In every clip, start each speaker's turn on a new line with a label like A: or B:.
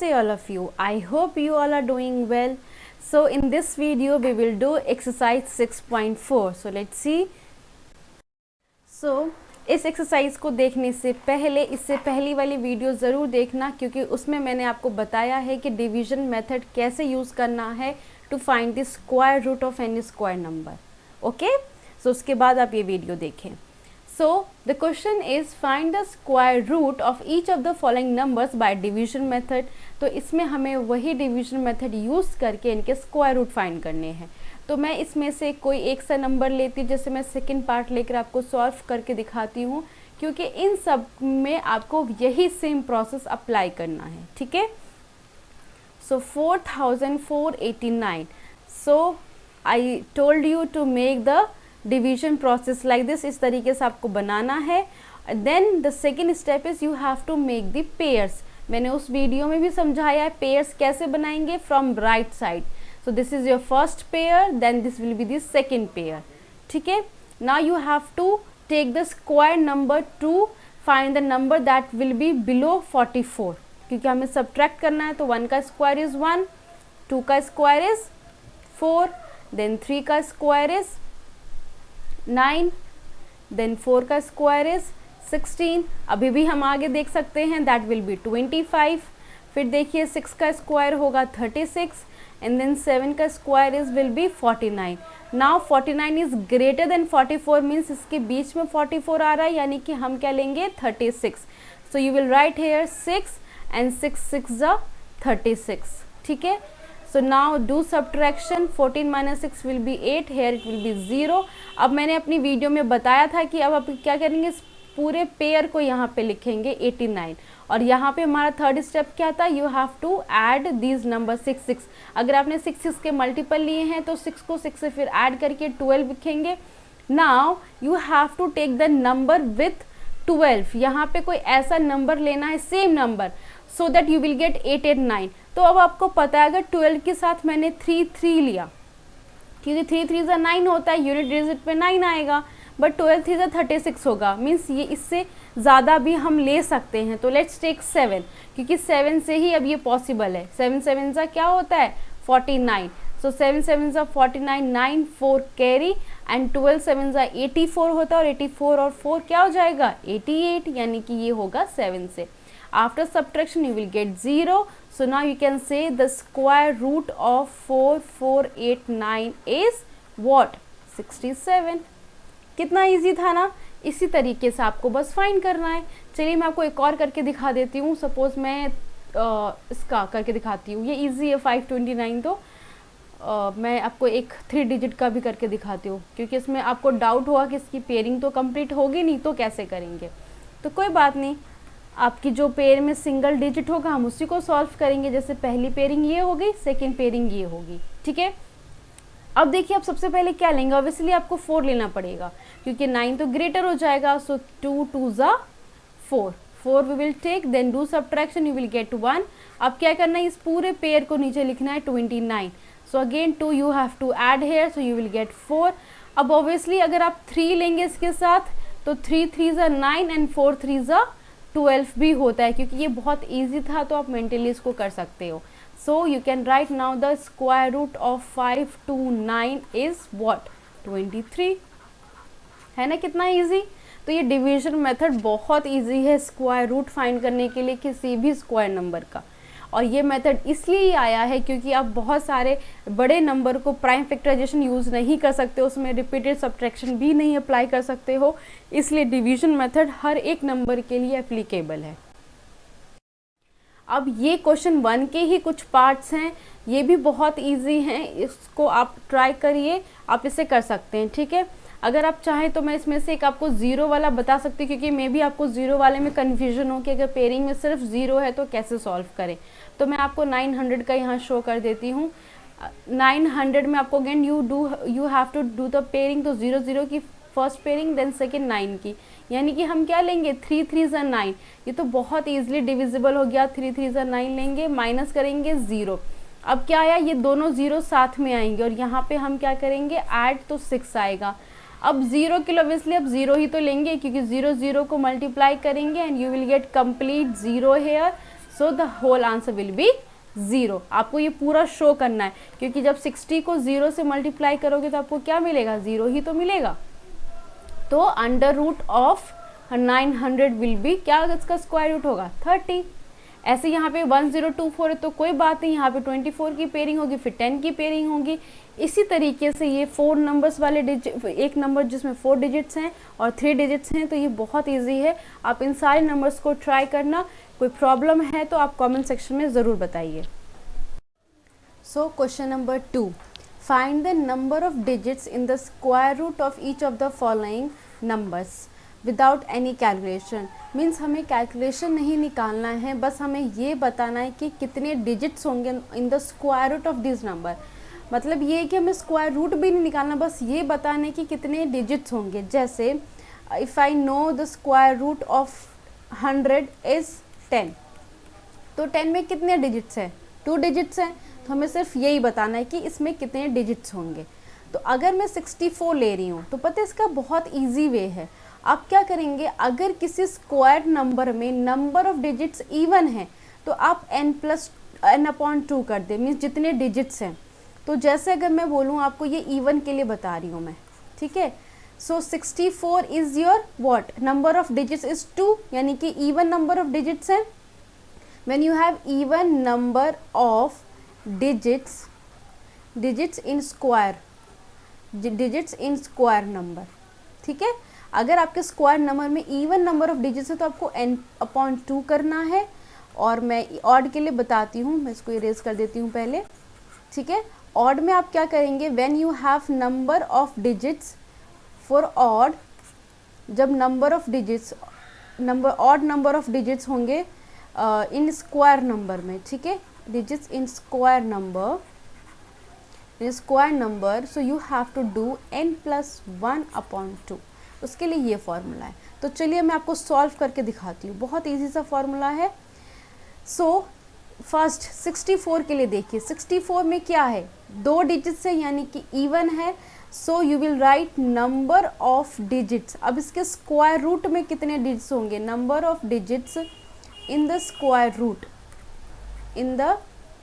A: Namaste all of you. I hope you all are doing well. So in this video we will do exercise 6.4. So let's see. So इस exercise को देखने से पहले इससे पहली वाली वीडियो ज़रूर देखना, क्योंकि उसमें मैंने आपको बताया है कि डिवीजन मेथड कैसे यूज़ करना है to find the square root of any square number. Okay, so उसके बाद आप ये वीडियो देखें. So the question is find the square root of each of the following numbers by division method. तो इसमें हमें वही डिवीजन मेथड यूज़ करके इनके स्क्वायर रूट फाइंड करने हैं. तो मैं इसमें से कोई एक सा नंबर लेती हूँ, जैसे मैं सेकंड पार्ट लेकर आपको सॉल्व करके दिखाती हूँ, क्योंकि इन सब में आपको यही सेम प्रोसेस अप्लाई करना है. ठीक है. So 4489. So I told you to make the division process like this. इस तरीके से आपको बनाना है. Then the second step is you have to make the pairs. मैंने उस वीडियो में भी समझाया है पेयर्स कैसे बनाएंगे from right side. So this is your first pair, then this will be the second pair. ठीक है. Now you have to take the square number to find the number that will be below 44, क्योंकि हमें subtract करना है. तो 1 का square is 1, 2 का square is 4, then 3 का स्क्वायर इज 9, देन 4 का स्क्वायर इज 16. अभी भी हम आगे देख सकते हैं दैट विल बी 25. फिर देखिए 6 का स्क्वायर होगा 36, एंड देन 7 का square is will be 49. Now 49 is greater than 44 means इसके बीच में 44 आ रहा है, यानी कि हम क्या लेंगे 36. So you will write here 6 and 6 6 जा 36. ठीक है. So now do subtraction. 14 minus 6 will be 8. Here it will be 0. अब मैंने अपनी वीडियो में बताया था कि अब आप क्या करेंगे, इस पूरे पेयर को यहाँ पे लिखेंगे 89. और यहाँ पे हमारा थर्ड स्टेप क्या था, you have to add these number 6 6. अगर आपने 6 6 के मल्टीपल लिए हैं तो 6 को 6 से फिर ऐड करके 12 लिखेंगे. Now you have to take the number with 12. यहाँ पे कोई ऐसा नंबर लेना है, same number, so that you will get 8 8 9. तो अब आपको पता है अगर 12 के साथ मैंने 3 3 लिया, क्योंकि 3 3 ज़ा 9 होता है, यूनिट डिजिट पे 9 आएगा, बट 12 3 ज़ा 36 होगा. मीन्स ये इससे ज़्यादा भी हम ले सकते हैं. तो लेट्स टेक 7, क्योंकि 7 से ही अब ये पॉसिबल है. 7 7 ज़ा क्या होता है 49. सो 7 7 ज़ा 49, 9 4 कैरी, एंड 12 7 ज़ा 84 होता है, और 84 और 4 क्या हो जाएगा 88, यानी कि ये होगा 7 से. After subtraction you will get 0. So now you can say the square root of 4489 is what? 67. कितना इजी था ना. इसी तरीके से आपको बस फाइंड करना है. चलिए मैं आपको एक और करके दिखा देती हूँ. सपोज मैं इसका करके दिखाती हूँ. ये इजी है 529. तो मैं आपको एक 3 डिजिट का भी करके दिखाती हूँ, क्योंकि इसमें आपको डाउट हुआ कि इसकी पेयरिंग तो कंप्लीट होगी नहीं, तो कैसे करेंगे. तो कोई बात नहीं, आपकी जो पेयर में सिंगल डिजिट होगा हम उसी को सॉल्व करेंगे. जैसे पहली पेयरिंग ये होगी, सेकंड पेयरिंग ये होगी. ठीक है. अब देखिए आप सबसे पहले क्या लेंगे, ऑब्वियसली आपको 4 लेना पड़ेगा, क्योंकि 9 तो ग्रेटर हो जाएगा. सो 2 2 ज़ा 4 4 we will take, then do subtraction, you will get 1. अब क्या करना है, इस पूरे पेयर को नीचे लिखना है 29. So again 2 you have to add here, so you will get 4. अब ऑब्वियसली अगर आप 3 लेंगे इसके साथ, तो 3 3 ज़ा 9 एंड 4 3 ज़ा 12 भी होता है, क्योंकि ये बहुत इजी था, तो आप मेंटली इसको कर सकते हो. So you can write now the square root of 529 is what 23. है ना कितना इजी. तो ये डिवीजन मेथड बहुत इजी है स्क्वायर रूट फाइंड करने के लिए किसी भी स्क्वायर नंबर का. और ये मेथड इसलिए आया है क्योंकि आप बहुत सारे बड़े नंबर को प्राइम फैक्टराइजेशन यूज़ नहीं कर सकते, उसमें रिपीटेड सब्ट्रैक्शन भी नहीं अप्लाई कर सकते हो, इसलिए डिवीजन मेथड हर एक नंबर के लिए एप्लीकेबल है. अब ये क्वेश्चन 1 के ही कुछ पार्ट्स हैं, ये भी बहुत इजी हैं, इसको आप ट्राई करिए, आप इसे कर सकते हैं. ठीक है. अगर आप चाहें तो मैं इसमें से एक आपको 0 वाला बता सकती हूँ, क्योंकि मे भी आपको 0 वाले में कन्फ्यूजन हो कि अगर पेयरिंग में सिर्फ 0 है तो कैसे सॉल्व करें. तो मैं आपको 900 का यहाँ शो कर देती हूँ. 900 में आपको again you have to do the pairing. तो 0 0 की फर्स्ट पेयरिंग, देन सेकेंड 9 की, यानी कि हम क्या लेंगे 3 3 ज़ा 9. ये तो बहुत ईजिली डिविजिबल हो गया. 3 3 ज़ा 9 लेंगे, माइनस करेंगे 0. अब क्या आया, ये दोनों 0 साथ में आएंगे, और यहाँ पे हम क्या करेंगे ऐड, तो 6 आएगा. अब 0 के लिए ऑब्वियसली अब 0 ही तो लेंगे, क्योंकि 0 0 को मल्टीप्लाई करेंगे and you will get complete 0 here. So the whole answer will be 0। आपको ये पूरा शो करना है, क्योंकि जब 60 को 0 से मल्टीप्लाई करोगे तो आपको क्या मिलेगा, 0 ही तो मिलेगा। तो under root of 900 will be, क्या इसका स्क्वायर रूट होगा, 30। ऐसे यहाँ पे 1024 है तो कोई बात नहीं, यहाँ पे 24 की पेयरिंग होगी, फिर 10 की पेयरिंग होगी। इसी तरीके से ये 4 नंबर्स वाले डिजिट, एक नंबर जिसमें 4 डिजिट्स हैं और 3 डिजिट्स हैं, तो ये बहुत इजी है। आप इन सारे नंबर्स को ट्राई करना। कोई प्रॉब्लम है तो आप कमेंट सेक्शन में ज़रूर बताइए। So question number 2, find the number of digits in the square root of each of the following numbers without any calculation. Means हमें कैलकुलेशन नहीं निकालना है, बस हमें ये बताना है कि कितने डिजिट्स होंगे in the square root of this number. मतलब ये कि हमें स्क्वायर रूट भी नहीं निकालना, बस ये बताना है कि कितने डिजिट्स होंगे। जैसे if I know the square root of 100 is 10, तो 10 में कितने डिजिट्स हैं, 2 डिजिट्स हैं। तो हमें सिर्फ यही बताना है कि इसमें कितने डिजिट्स होंगे। तो अगर मैं 64 ले रही हूँ तो पता है इसका बहुत ईजी वे है। आप क्या करेंगे, अगर किसी स्क्वायर नंबर में नंबर ऑफ डिजिट्स इवन है तो आप n/n/2 कर दे, मीन्स जितने डिजिट्स हैं। तो जैसे अगर मैं बोलूँ आपको, ये इवन के लिए बता रही हूँ मैं, ठीक है। सो 64 is your what, number of digits is 2, यानी कि इवन नंबर ऑफ डिजिट्स है। When you have even number of digits in square, digits in square number, ठीक है। अगर आपके स्क्वायर नंबर में इवन नंबर ऑफ डिजिट्स है तो आपको n/2 करना है। और मैं ऑड के लिए बताती हूँ, मैं इसको इरेज कर देती हूँ पहले, ठीक है। ऑड में आप क्या करेंगे, when you have number of digits for odd, जब number of digits odd number of digits होंगे इन स्क्वायर नंबर में, ठीक है, digits in square number, so you have to do n+1/2। उसके लिए ये फॉर्मूला है। तो चलिए मैं आपको सॉल्व करके दिखाती हूँ, बहुत इजी सा फॉर्मूला है। सो फर्स्ट 64 के लिए देखिए, 64 में क्या है, 2 डिजिट्स है यानी कि इवन है। So you will write number of digits. अब इसके स्क्वायर रूट में कितने डिजिट्स होंगे, number of digits in the square root, in the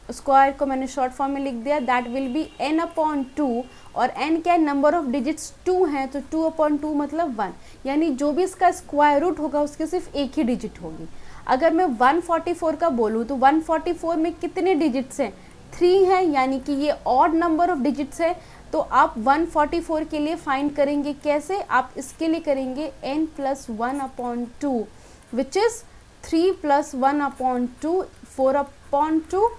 A: square को मैंने शॉर्ट फॉर्म में लिख दिया, दैट विल बी n/2। और n क्या है, नंबर ऑफ डिजिट्स 2 हैं, तो 2/2 मतलब 1, यानी जो भी इसका स्क्वायर रूट होगा उसके सिर्फ एक ही डिजिट होगी। अगर मैं 144 का बोलूँ तो 144 में कितने डिजिट्स हैं, 3 हैं, यानी कि ये ऑड नंबर ऑफ डिजिट्स है। तो आप 144 के लिए फाइंड करेंगे कैसे, आप इसके लिए करेंगे n+1/2 which is 3 + 1/2 4/2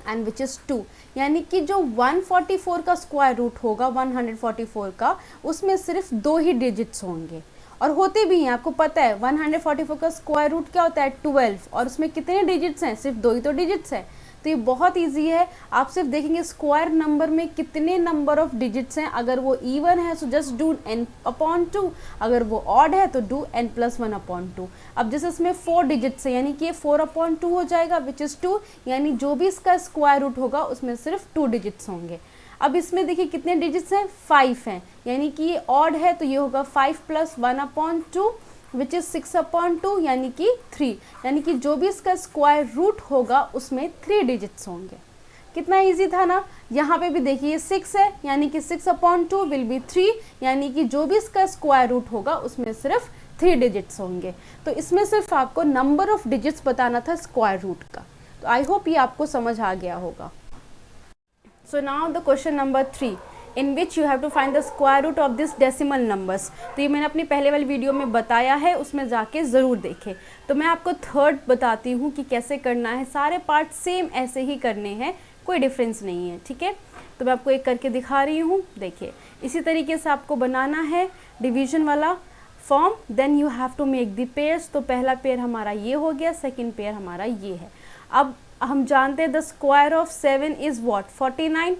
A: and which is 2, यानी कि जो 144 का स्क्वायर रूट होगा 144 का, उसमें सिर्फ 2 ही डिजिट्स होंगे। और होते भी हैं, आपको पता है 144 का स्क्वायर रूट क्या होता है, 12, और उसमें कितने डिजिट्स हैं, सिर्फ 2 ही तो डिजिट्स हैं। तो ये बहुत इजी है, आप सिर्फ देखेंगे स्क्वायर नंबर में कितने नंबर ऑफ डिजिट्स हैं। अगर वो इवन है तो जस्ट डू n/2, अगर वो ऑड है तो डू n+1/2। अब जैसे इसमें 4 डिजिट्स है यानी कि ये 4/2 हो जाएगा विच इज़ 2, यानी जो भी इसका स्क्वायर रूट होगा उसमें सिर्फ 2 डिजिट्स होंगे। अब इसमें देखिए कितने डिजिट्स हैं, 5 हैं, यानी कि ये ऑड है तो ये होगा 5 + 1/2 विच इज़ 6/2, यानी कि 3, यानी कि जो भी इसका स्क्वायर रूट होगा उसमें 3 डिजिट्स होंगे। कितना इजी था ना। यहाँ पे भी देखिए 6 है, यानी कि 6/2 विल बी 3, यानी कि जो भी इसका स्क्वायर रूट होगा उसमें सिर्फ 3 डिजिट्स होंगे। तो इसमें सिर्फ आपको नंबर ऑफ डिजिट्स बताना था स्क्वायर रूट का। तो आई होप ये आपको समझ आ गया होगा। So now the question number 3 in which you have to find the square root of this decimal numbers। तो ये मैंने अपनी पहले वाली वीडियो में बताया है, उसमें जाके ज़रूर देखें। तो मैं आपको थर्ड बताती हूँ कि कैसे करना है। सारे पार्ट सेम ऐसे ही करने हैं, कोई डिफरेंस नहीं है, ठीक है। तो मैं आपको एक करके दिखा रही हूँ, देखिए इसी तरीके से आपको बनाना है डिवीजन वाला form. Then you have to make the pairs. तो पहला पेयर हमारा ये हो गया, सेकेंड पेयर हमारा ये है। अब हम जानते हैं the square of 7 is what, 49,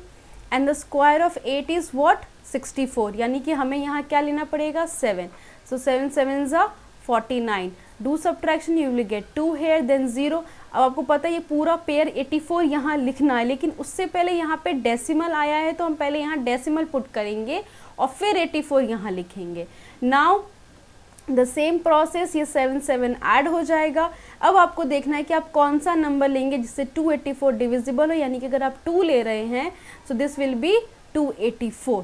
A: and the square of 8 is what, 64, यानी कि हमें यहाँ क्या लेना पड़ेगा, 7। सो 7 7 = 49। Do subtraction, you will get 2 here then 0। अब आपको पता है ये पूरा पेयर 84 यहाँ लिखना है, लेकिन उससे पहले यहाँ पे डेसिमल आया है तो हम पहले यहाँ डेसिमल पुट करेंगे और फिर 84 यहाँ लिखेंगे। नाउ द सेम प्रोसेस, ये 7 7 ऐड हो जाएगा। अब आपको देखना है कि आप कौन सा नंबर लेंगे जिससे 284 डिविजिबल हो, यानी कि अगर आप 2 ले रहे हैं so this will B 284।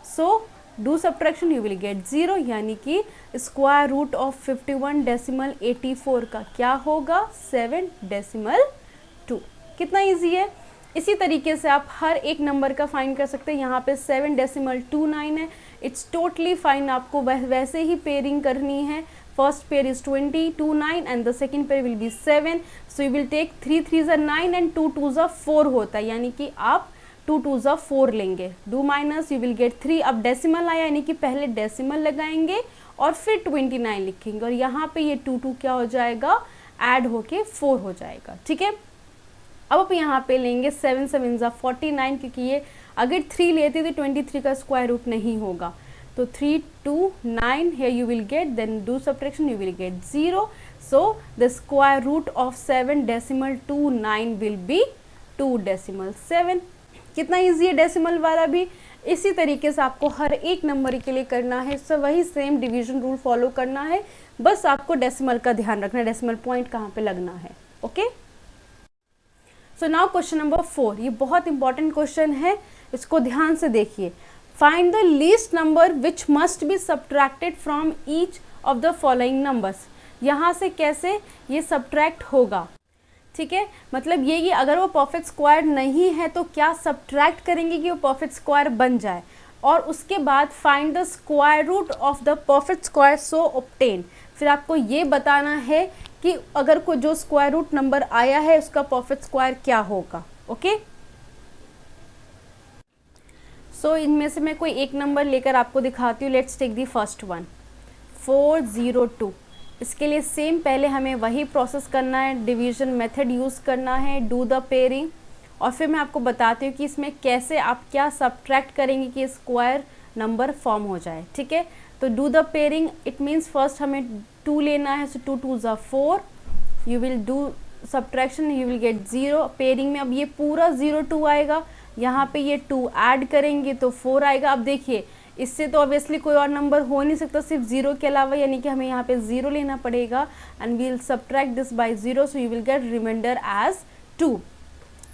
A: So do subtraction, you will gate 0, यानी कि स्क्वायर रूट ऑफ 51.84 का क्या होगा 7.2। कितना ईजी है। इसी तरीके से आप हर एक नंबर का फाइंड कर सकते हैं। यहाँ पे 7.29 है, इट्स टोटली फाइन। आपको वैसे ही पेयरिंग करनी है। First pair is 29 and the second pair will be 7। So you will take 3 3 ज़ा 9 एंड 2 2 ज़ा 4 होता है, यानी कि आप 2 2 ज़ा 4 लेंगे। Do minus, you will gate 3। अब डेसिमल आया, यानी कि पहले डेसिमल लगाएंगे और फिर 29 लिखेंगे, और यहाँ पे ये 2 2 क्या हो जाएगा, ऐड होके 4 हो जाएगा। ठीक है, अब आप यहाँ पे लेंगे 7 7 ज़ा 49, क्योंकि ये अगर 3 लेते तो 23 का स्क्वायर रूट नहीं होगा। तो 3 2 9 here you will get, then do subtraction, you will get 0. So the square root of 7.29 will be 2.7। कितना इजी है डेसिमल वाला भी। इसी तरीके से आपको हर एक नंबर के लिए करना है। सब वही सेम डिवीजन रूल फॉलो करना है, बस आपको डेसिमल का ध्यान रखना है, डेसिमल पॉइंट कहाँ पे लगना है। Okay, so now question number 4, ये बहुत इंपॉर्टेंट क्वेश्चन है, इसको ध्यान से देखिए। Find the least number which must be subtracted from each of the following numbers. यहाँ से कैसे ये सब्ट्रैक्ट होगा, ठीक है, मतलब ये कि अगर वो परफेक्ट स्क्वायर नहीं है तो क्या सब्ट्रैक्ट करेंगे कि वो परफेक्ट स्क्वायर बन जाए, और उसके बाद find the square root of the perfect square so obtain. फिर आपको ये बताना है कि अगर कोई जो स्क्वायर रूट नंबर आया है उसका परफेक्ट स्क्वायर क्या होगा। ओके, सो इनमें से मैं कोई एक नंबर लेकर आपको दिखाती हूँ। Let's take the first one, 402। इसके लिए सेम पहले हमें वही प्रोसेस करना है, डिवीजन मेथड यूज़ करना है, डू द पेयरिंग, और फिर मैं आपको बताती हूँ कि इसमें कैसे आप क्या सब्ट्रैक्ट करेंगे कि स्क्वायर नंबर फॉर्म हो जाए। ठीक है, तो do the pairing, it means first हमें 2 लेना है, सो 2 2 ज़ा 4, you will do subtraction, you will gate 0। Pairing में अब ये पूरा 0 2 आएगा, यहाँ पे ये 2 ऐड करेंगे तो 4 आएगा। अब देखिए इससे तो ऑब्वियसली कोई और नंबर हो नहीं सकता सिर्फ 0 के अलावा, यानी कि हमें यहाँ पे 0 लेना पड़ेगा, and we will subtract this by 0, so you will get reminder as 2,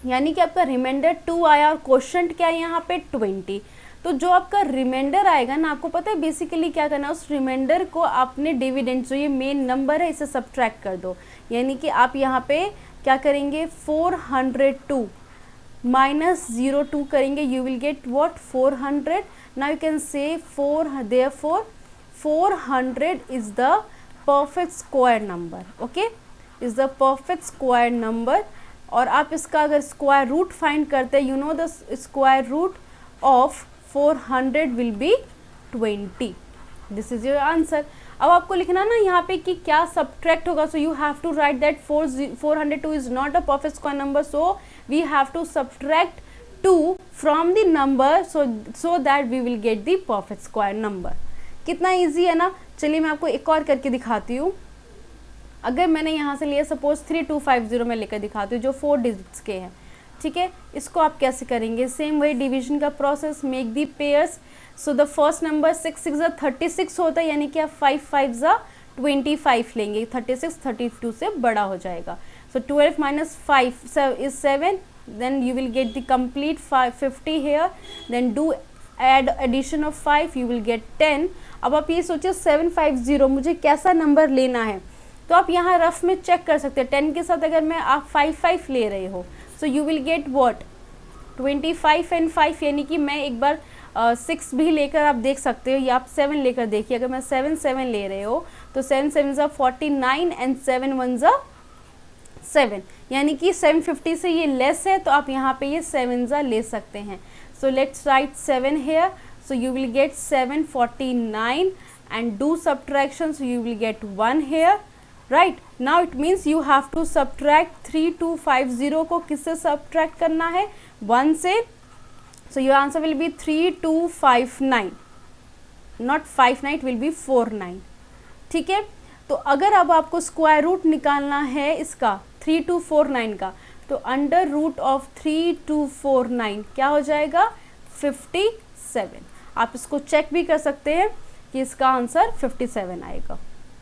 A: यानी कि आपका रिमाइंडर 2 आया, और क्वोशंट क्या है यहाँ पे 20। तो जो आपका रिमाइंडर आएगा ना, आपको पता है बेसिकली क्या करना है, उस रिमाइंडर को आपने डिविडेंड, जो ये मेन नंबर है, इसे सब्ट्रैक्ट कर दो। यानी कि आप यहाँ पे क्या करेंगे, 402 माइनस 02 करेंगे, you will get what 400। Now you can say 4, therefore 400 is the perfect square number. Okay, is the perfect square number. और आप इसका अगर स्क्वायर रूट फाइंड करते हैं, you know the square root of 400 will be 20। This is your answer. अब आपको लिखना ना यहाँ पे कि क्या सब्ट्रैक्ट होगा, so you have to write that 402 is not a perfect square number, so we have to subtract 2 from the number, so that we will get the perfect square number. कितना ईजी है ना। चलिए मैं आपको एक और करके दिखाती हूँ। अगर मैंने यहाँ से लिया सपोज 3250 में लेकर दिखाती हूँ, जो 4 डिजिट्स के हैं। ठीक है, इसको आप कैसे करेंगे, सेम वही डिवीजन का process, make the pairs. So the first number 6 6 ज़ा 36 होता है, यानी कि आप 5 5 ज़ा 25 लेंगे, 36 32 से बड़ा हो जाएगा। So 12 minus 5 is 7, then you will get the complete 50 here, then do add addition of 5, you will get 10। अब आप ये सोचिए 750 मुझे कैसा नंबर लेना है, तो आप यहाँ रफ में चेक कर सकते हैं। 10 के साथ अगर मैं आप 5 5 ले रहे हो, so you will get what 25 and 5, यानी कि मैं एक बार 6 भी लेकर आप देख सकते हो, या आप 7 लेकर देखिए। अगर मैं 7 7 ले रहे हो तो 7 7 ज़ा 49 एंड 7 1 ज़ा 7, यानी कि 750 से ये लेस है, तो आप यहाँ पे ये 7 ज़ा ले सकते हैं। So let's write 7 here, so you will get 749 and do subtraction, so you will get 1 here. Right, now it means you have to subtract 3250 को किससे सब्ट्रैक्ट करना है, 1 से। So your answer will be 3259, not 59, it will be 49। ठीक है, तो अगर अब आपको स्क्वायर रूट निकालना है इसका 3249 का, तो अंडर रूट ऑफ 3249 क्या हो जाएगा 57। आप इसको चेक भी कर सकते हैं कि इसका आंसर 57 आएगा।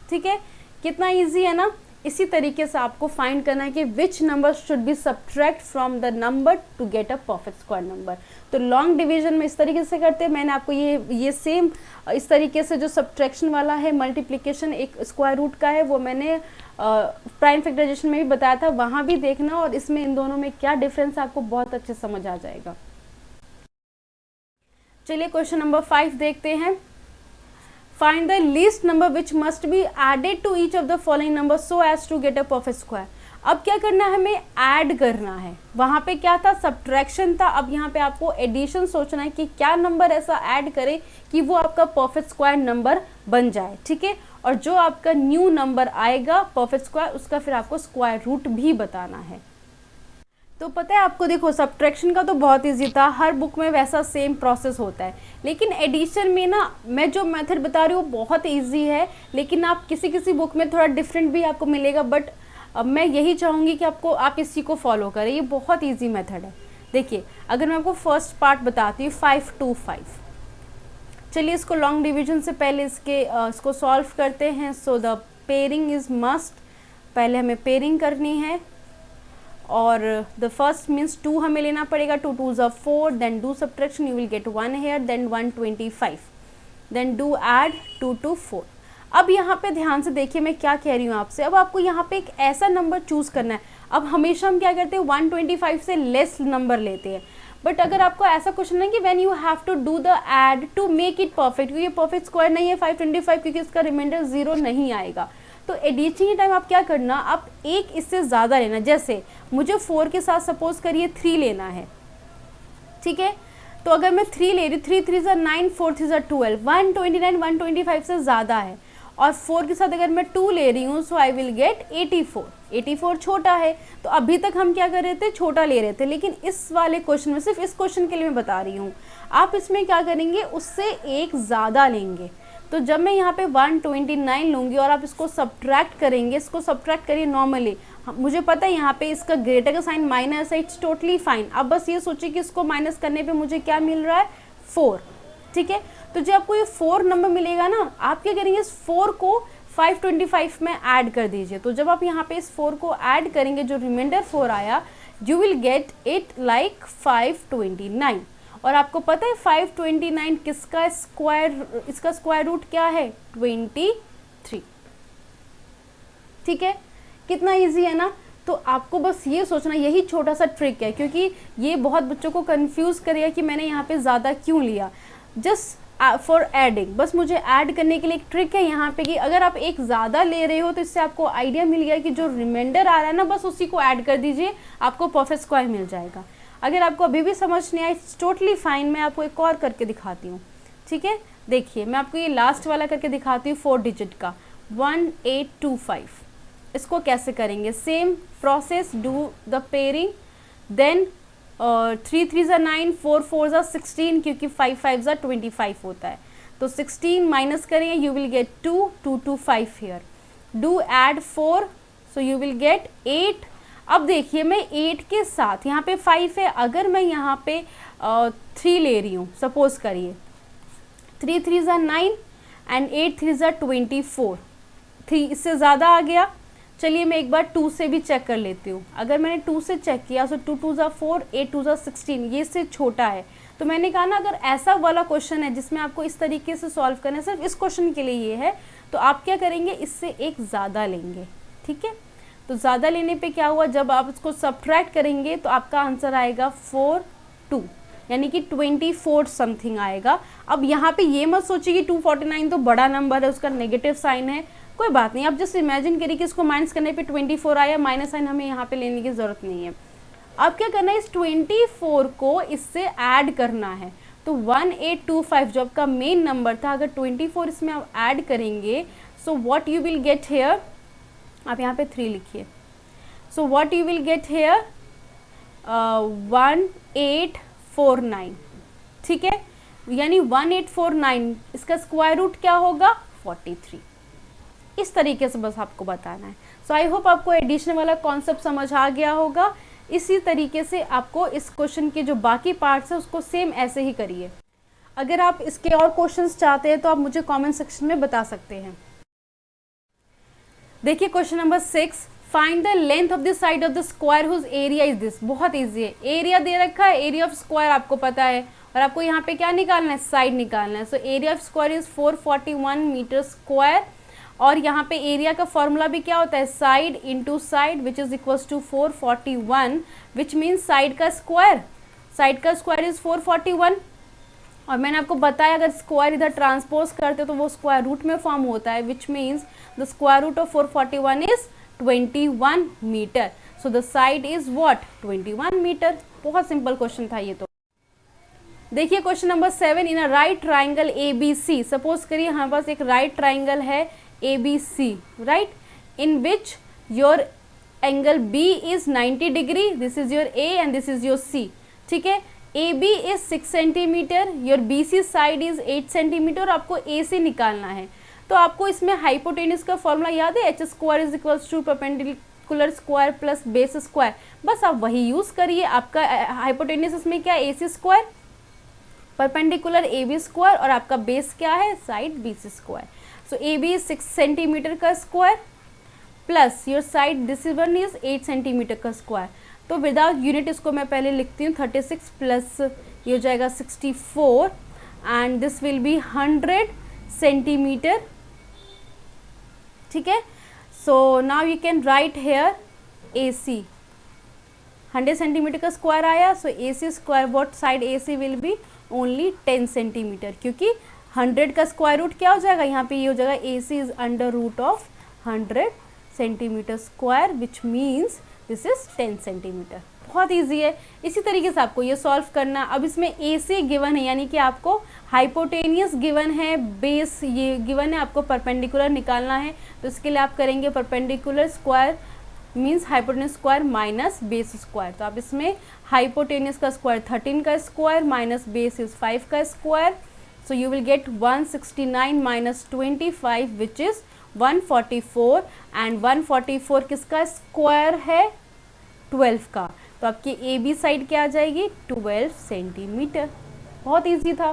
A: ठीक है, कितना इजी है ना। इसी तरीके से आपको फाइंड करना है कि which number should be subtract from the number to get a perfect square number. तो लॉन्ग डिवीजन में इस तरीके से करते हैं। मैंने आपको ये सेम इस तरीके से जो सब्ट्रैक्शन वाला है, मल्टीप्लिकेशन एक स्क्वायर रूट का है, वो मैंने प्राइम फैक्टराइजेशन में भी बताया था, वहाँ भी देखना, और इसमें इन दोनों में क्या डिफरेंस आपको बहुत अच्छे समझ आ जाएगा। चलिए क्वेश्चन नंबर 5 देखते हैं। Find the least number which must be added to each of the following numbers so as to get a perfect square। अब क्या करना है, हमें ऐड करना है। वहाँ पे क्या था, सब्ट्रैक्शन था। अब यहाँ पे आपको एडिशन सोचना है कि क्या नंबर ऐसा ऐड करे कि वो आपका परफेक्ट स्क्वायर नंबर बन जाए, ठीक है। और जो आपका न्यू नंबर आएगा परफेक्ट स्क्वायर, उसका फिर आपको स्क्वायर रूट भी बताना है। तो पता है आपको, देखो सब्ट्रैक्शन का तो बहुत इजी था, हर बुक में वैसा सेम प्रोसेस होता है, लेकिन एडिशन में ना मैं जो मेथड बता रही हूँ बहुत इजी है, लेकिन आप किसी बुक में थोड़ा डिफरेंट भी आपको मिलेगा, बट मैं यही चाहूँगी कि आप इसी को फॉलो करें, ये बहुत ईजी मेथड है। देखिए अगर मैं आपको फर्स्ट पार्ट बताती हूँ 5 2 5, चलिए इसको लॉन्ग डिवीजन से पहले इसको सॉल्व करते हैं। So the pairing is must, पहले हमें पेयरिंग करनी है, और द फर्स्ट मीन्स 2 हमें लेना पड़ेगा, 2 2s are 4, then do subtraction, you will get 1 here, then 125, then do add 2 2 4। अब यहाँ पे ध्यान से देखिए मैं क्या कह रही हूँ आपसे। अब आपको यहाँ पे एक ऐसा नंबर चूज करना है। अब हमेशा हम क्या करते हैं, 125 से लेस नंबर लेते हैं, बट अगर आपको ऐसा क्वेश्चन है कि when you have to do the add to make it perfect, क्योंकि ये परफेक्ट स्क्वायर नहीं है 525, क्योंकि इसका रिमाइंडर 0 नहीं आएगा, तो एडिशन के टाइम आप क्या करना, आप एक इससे ज़्यादा लेना। जैसे मुझे 4 के साथ सपोज करिए 3 लेना है, ठीक है। तो अगर मैं 3 ले रही, 3 3s are 9, 4 3s are 12, 129 125 से ज़्यादा है, और 4 के साथ अगर मैं 2 ले रही हूँ, सो आई विल गेट 84। 84 छोटा है, तो अभी तक हम क्या कर रहे थे, छोटा ले रहे थे, लेकिन इस वाले क्वेश्चन में, सिर्फ इस क्वेश्चन के लिए मैं बता रही हूँ, आप इसमें क्या करेंगे, उससे एक ज़्यादा लेंगे। तो जब मैं यहाँ पे 129 लूँगी और आप इसको सब्ट्रैक्ट करेंगे, इसको सब्ट्रैक्ट करिए नॉर्मली, मुझे पता है यहाँ पे इसका ग्रेटर का साइन माइनस है, इट्स टोटली फाइन। अब बस ये सोचिए कि इसको माइनस करने पे मुझे क्या मिल रहा है, 4, ठीक है। तो जब आपको ये 4 नंबर मिलेगा ना, आप क्या करेंगे, इस 4 को 525 में ऐड कर दीजिए। तो जब आप यहाँ पे इस 4 को ऐड करेंगे, जो रिमाइंडर 4 आया, you will get it like 529। और आपको पता है 529 किसका स्क्वायर, इसका स्क्वायर रूट क्या है, 23, ठीक है। कितना इजी है ना। तो आपको बस ये सोचना, यही छोटा सा ट्रिक है, क्योंकि ये बहुत बच्चों को कंफ्यूज करेगा कि मैंने यहाँ पे ज़्यादा क्यों लिया। जस्ट फॉर एडिंग, बस मुझे ऐड करने के लिए एक ट्रिक है यहाँ पे कि अगर आप एक ज़्यादा ले रहे हो तो इससे आपको आइडिया मिल गया कि जो रिमाइंडर आ रहा है ना, बस उसी को ऐड कर दीजिए, आपको परफेक्ट स्क्वायर मिल जाएगा। अगर आपको अभी भी समझ नहीं आया, इट्स टोटली फाइन, मैं आपको एक और करके दिखाती हूँ, ठीक है। देखिए मैं आपको ये लास्ट वाला करके दिखाती हूँ 4 डिजिट का, 1825। इसको कैसे करेंगे, same process, do the pairing, then 3 3s are 9, 4 4s are 16, क्योंकि 5 5s are 25 होता है, तो 16 माइनस करेंगे, you will get 2 2 2 5 here, do add 4, so you will get 8। अब देखिए मैं 8 के साथ यहाँ पे 5 है, अगर मैं यहाँ पे 3 ले रही हूँ, सपोज करिए 3 3s are 9 and 8 3s are 24, 3 इससे ज़्यादा आ गया। चलिए मैं एक बार 2 से भी चेक कर लेती हूँ। अगर मैंने 2 से चेक किया, सो 2 2s are 4, 8 2s are 16, ये इससे छोटा है। तो मैंने कहा ना, अगर ऐसा वाला क्वेश्चन है जिसमें आपको इस तरीके से सॉल्व करना है, सिर्फ इस क्वेश्चन के लिए ये है, तो आप क्या करेंगे, इससे एक ज़्यादा लेंगे, ठीक है। तो ज़्यादा लेने पे क्या हुआ, जब आप इसको सब्ट्रैक्ट करेंगे तो आपका आंसर आएगा 4 2, यानी कि 24 समथिंग आएगा। अब यहाँ पे ये मत सोचिए कि 249 तो बड़ा नंबर है, उसका नेगेटिव साइन है, कोई बात नहीं, आप जस्ट इमेजिन करिए कि इसको माइनस करने पे 24 आया, माइनस साइन हमें यहाँ पे लेने की ज़रूरत नहीं है। अब क्या करना है, इस 24 को इससे ऐड करना है। तो 1825 जो आपका मेन नंबर था, अगर 24 इसमें आप ऐड करेंगे, so what you will get here, आप यहाँ पे 3 लिखिए, so what you will get here 1849, ठीक है। यानी 1849, इसका स्क्वायर रूट क्या होगा, 43। इस तरीके से बस आपको बताना है। सो आई होप आपको एडिशन वाला कॉन्सेप्ट समझ आ गया होगा। इसी तरीके से आपको इस क्वेश्चन के जो बाकी पार्ट्स है उसको सेम ऐसे ही करिए। अगर आप इसके और क्वेश्चंस चाहते हैं तो आप मुझे कमेंट सेक्शन में बता सकते हैं। देखिए question number 6, find the length of the side of the square whose area is this. बहुत इजी है, एरिया दे रखा है, एरिया ऑफ स्क्वायर आपको पता है, और आपको यहाँ पे क्या निकालना है, साइड निकालना है। So area of square is 441 metre square, और यहाँ पे एरिया का फॉर्मूला भी क्या होता है, side into side which is equals to 441, which means side का स्क्वायर, साइड का स्क्वायर इज 441। और मैंने आपको बताया अगर स्क्वायर इधर ट्रांसपोज करते तो वो स्क्वायर रूट में फॉर्म होता है, which means the square root of 441 is 21 metre. So the side is what, 21 metre. बहुत सिंपल क्वेश्चन था ये तो। देखिए question number 7, in a right triangle A B C, suppose करिए हमारे पास एक राइट ट्राइंगल है A B C, right, in which your angle B is 90 degree, this is your A and this is your C, ठीक है। A B is 6 centimetre, your B C side is 8 centimetre, आपको A सी निकालना है। तो आपको इसमें hypotenuse का formula याद है, H square is equals to perpendicular square plus base square, बस आप वही यूज करिए। आपका हाइपोटेन्यूज इसमें क्या है, A C square, perpendicular A B square, और आपका बेस क्या है, side B C square. So A B is 6 centimetre का square plus your side this one is 8 centimetre का स्क्वायर। तो विदाउट यूनिट इसको मैं पहले लिखती हूँ, 36 प्लस ये हो जाएगा 64 and this will be 100 centimetre, ठीक है। So now you can write here A C, 100 centimetre का स्क्वायर आया, so A C square what side A C will be only 10 centimetre, क्योंकि 100 का स्क्वायर रूट क्या हो जाएगा, यहाँ पे ये हो जाएगा A C is under root of 100 centimetre square, which means this is 10 centimetre. बहुत इजी है, इसी तरीके से आपको ये सॉल्व करना। अब इसमें ए सी गिवन है, यानी कि आपको हाइपोटेनियस गिवन है, बेस ये गिवन है, आपको परपेंडिकुलर निकालना है। तो इसके लिए आप करेंगे perpendicular square means hypotenuse square minus base square. तो आप इसमें हाइपोटेनियस का स्क्वायर 13 का स्क्वायर माइनस बेस इज 5 का square, so you will gate 169 minus 25 which is 144 and 144 किसका स्क्वायर है, 12 का। तो आपकी ए बी साइड क्या आ जाएगी, 12 सेंटीमीटर। बहुत इजी था।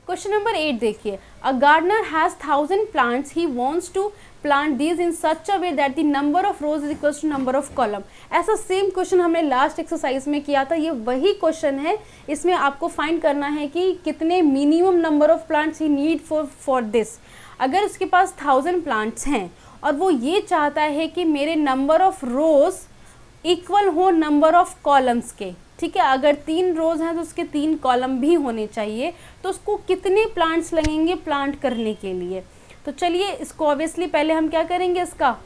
A: क्वेश्चन नंबर 8 देखिए, a gardener has 1000 plants, he wants to plant these in such a way that the number of rows is equal to number of column. ऐसा same question हमने last exercise में किया था, ये वही question है। इसमें आपको फाइंड करना है कि कितने minimum number of plants he need for this. अगर उसके पास 1000 प्लांट्स हैं और वो ये चाहता है कि मेरे नंबर ऑफ रोज इक्वल हो नंबर ऑफ कॉलम्स के, ठीक है, अगर 3 रोज हैं तो उसके 3 कॉलम भी होने चाहिए, तो उसको कितने प्लांट्स लगेंगे प्लांट करने के लिए। तो चलिए इसको ऑब्वियसली पहले हम क्या करेंगे, इसका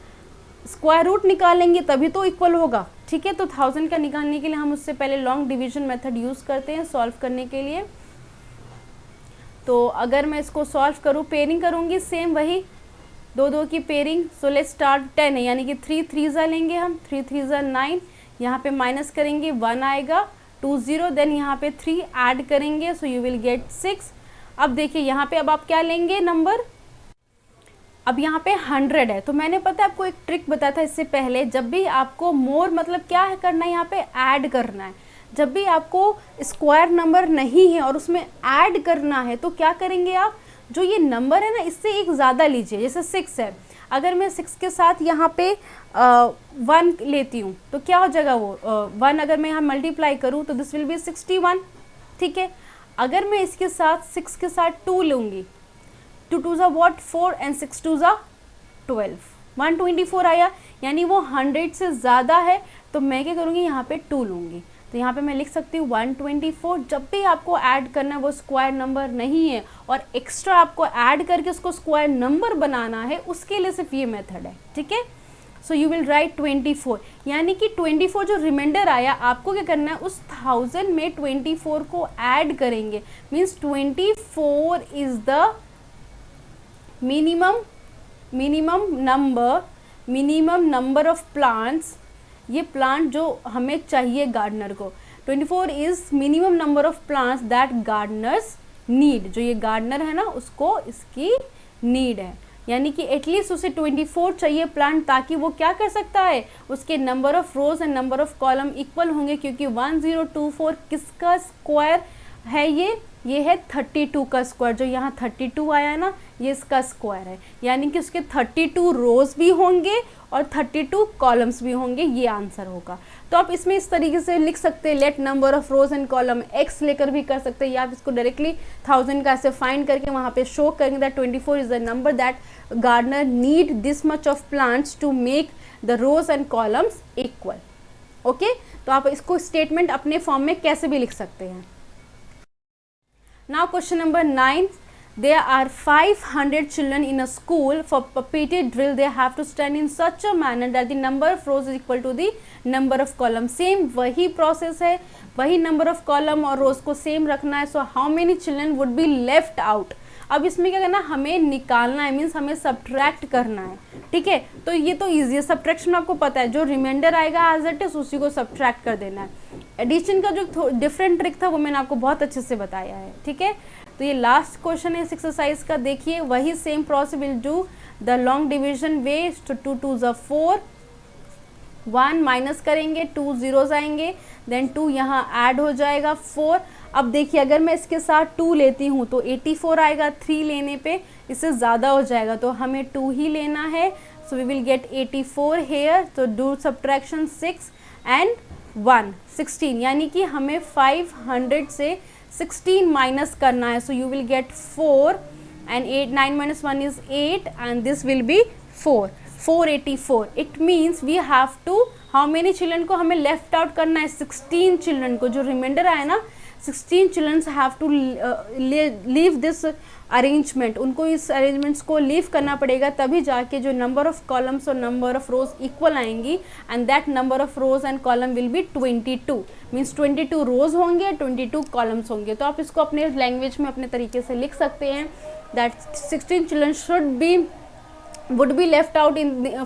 A: स्क्वायर रूट निकालेंगे तभी तो इक्वल होगा, ठीक है। तो 1000 का निकालने के लिए हम उससे पहले लॉन्ग डिवीजन मेथड यूज़ करते हैं सॉल्व करने के लिए। तो अगर मैं इसको सॉल्व करूँ, पेयरिंग करूँगी सेम वही 2 की पेयरिंग। सो लेट्स स्टार्ट 10 है, यानी कि 3 3 लेंगे हम, 3 3 9, यहाँ पे माइनस करेंगे 1 आएगा 20, देन यहाँ पे 3 ऐड करेंगे, सो यू विल गेट 6। अब देखिए यहाँ पे अब आप क्या लेंगे नंबर, अब यहाँ पे 100 है, तो मैंने पता है आपको एक ट्रिक बताया था इससे पहले, जब भी आपको मोर मतलब क्या है करना है, यहाँ पे ऐड करना है। जब भी आपको स्क्वायर नंबर नहीं है और उसमें ऐड करना है तो क्या करेंगे आप, जो ये नंबर है ना इससे एक ज़्यादा लीजिए। जैसे 6 है, अगर मैं 6 के साथ यहाँ पे 1 लेती हूँ तो क्या हो जाएगा, वो 1 अगर मैं यहाँ मल्टीप्लाई करूँ तो दिस विल बी 61, ठीक है। अगर मैं इसके साथ 6 के साथ 2 लूँगी, 2 2 व्हाट 4 एंड 6 2 12, 124 आया, यानी वो 100 से ज़्यादा है, तो मैं क्या करूँगी यहाँ पे 2 लूँगी। तो यहाँ पे मैं लिख सकती हूँ 124। जब भी आपको ऐड करना है वो स्क्वायर नंबर नहीं है और एक्स्ट्रा आपको ऐड करके उसको स्क्वायर नंबर बनाना है, उसके लिए सिर्फ ये मेथड है, ठीक है। सो यू विल राइट 24, यानी कि 24 जो रिमाइंडर आया आपको क्या करना है, उस 1000 में 24 को ऐड करेंगे, means 24 is the minimum number of plants. ये प्लांट जो हमें चाहिए गार्डनर को, 24 is minimum number of plants that Gardner's need. जो ये गार्डनर है ना उसको इसकी नीड है, यानी कि एटलीस्ट उसे 24 चाहिए प्लांट, ताकि वो क्या कर सकता है, उसके number of rose and number of column equal होंगे, क्योंकि 1024 किसका स्क्वायर है, ये है 32 का स्क्वायर। जो यहाँ 32 आया है ना, ये इसका स्क्वायर है, यानी कि उसके 32 रोज भी होंगे और 32 कॉलम्स भी होंगे, ये आंसर होगा। तो आप इसमें इस तरीके से लिख सकते हैं, let number of rose and column x लेकर भी कर सकते हैं, या आप इसको डायरेक्टली 1000 का ऐसे फाइंड करके वहाँ पे शो करेंगे that 24 is the number that gardener need this much of plants to make the rows and columns equal. Okay, तो आप इसको स्टेटमेंट अपने फॉर्म में कैसे भी लिख सकते हैं। Now question number 9, there are 500 children in a school. For repeated drill they have to stand in such a manner that the number of rows is equal to the number of columns. Same वही process है, वही number of column और rows को same रखना है. So how many children would be left out? अब इसमें क्या करना, हमें निकालना है, मीन्स हमें सब्ट्रैक्ट करना है, ठीक है। तो ये तो ईजी है, सब्ट्रैक्शन आपको पता है, जो रिमाइंडर आएगा एज इट इज उसी को सब्ट्रैक्ट कर देना है। एडिशन का जो डिफरेंट ट्रिक था वो मैंने आपको बहुत अच्छे से बताया है, ठीक है। तो ये लास्ट क्वेश्चन है इस एक्सरसाइज का, देखिए वही same process will do the long division way. तो 2 2 ज़ 4, 1 माइनस करेंगे, 2 जीरोज आएंगे, देन 2 यहाँ ऐड हो जाएगा 4। अब देखिए अगर मैं इसके साथ 2 लेती हूँ तो 84 आएगा, 3 लेने पे इससे ज़्यादा हो जाएगा, तो हमें 2 ही लेना है। So we will get 84 here. तो डू सब्ट्रैक्शन 6 एंड 1 16, यानी कि हमें 500 से 16 माइनस करना है। So you will get 4 and 8, 9 minus 1 is 8 and this will be 4, 484. It means we have to, how many children को हमें लेफ्ट आउट करना है, 16 चिल्ड्रन को, जो रिमाइंडर आए ना 16 children have to leave this arrangement, उनको इस अरेंजमेंट्स को लीव करना पड़ेगा, तभी जाके जो नंबर ऑफ कॉलम्स और नंबर ऑफ रोज इक्वल आएंगी, and that number of rose and column will be 22, means 22 रोज होंगे, 22 कॉलम्स होंगे। तो आप इसको अपने लैंग्वेज में अपने तरीके से लिख सकते हैं that 16 children would be left out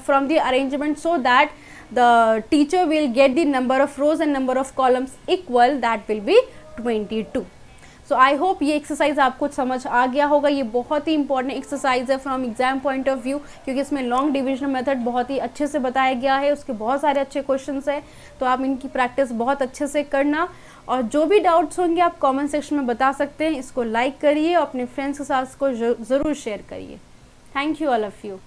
A: from the arrangement so that the teacher will get the number of rows and number of columns equal, that will be 22. So I hope ये exercise आपको समझ आ गया होगा। ये बहुत ही important exercise है from exam point of view, क्योंकि इसमें लॉन्ग डिविजन मेथड बहुत ही अच्छे से बताया गया है, उसके बहुत सारे अच्छे क्वेश्चंस हैं, तो आप इनकी प्रैक्टिस बहुत अच्छे से करना। और जो भी डाउट्स होंगे आप कमेंट सेक्शन में बता सकते हैं। इसको लाइक करिए और अपने फ्रेंड्स के साथ इसको ज़रूर शेयर करिए। Thank you all of you.